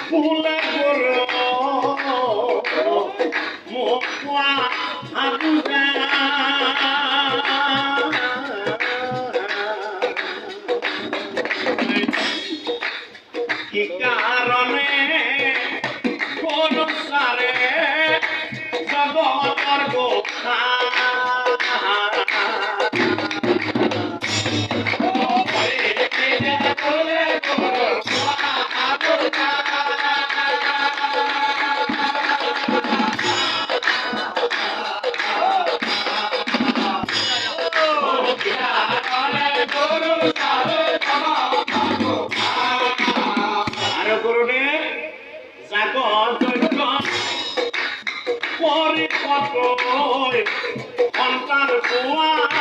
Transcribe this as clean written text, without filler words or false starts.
ফুলে করো মোয়া হাবুরা কি কারণে সারে জগতর গোথা পরিপক্ষ সন্তান পোয়া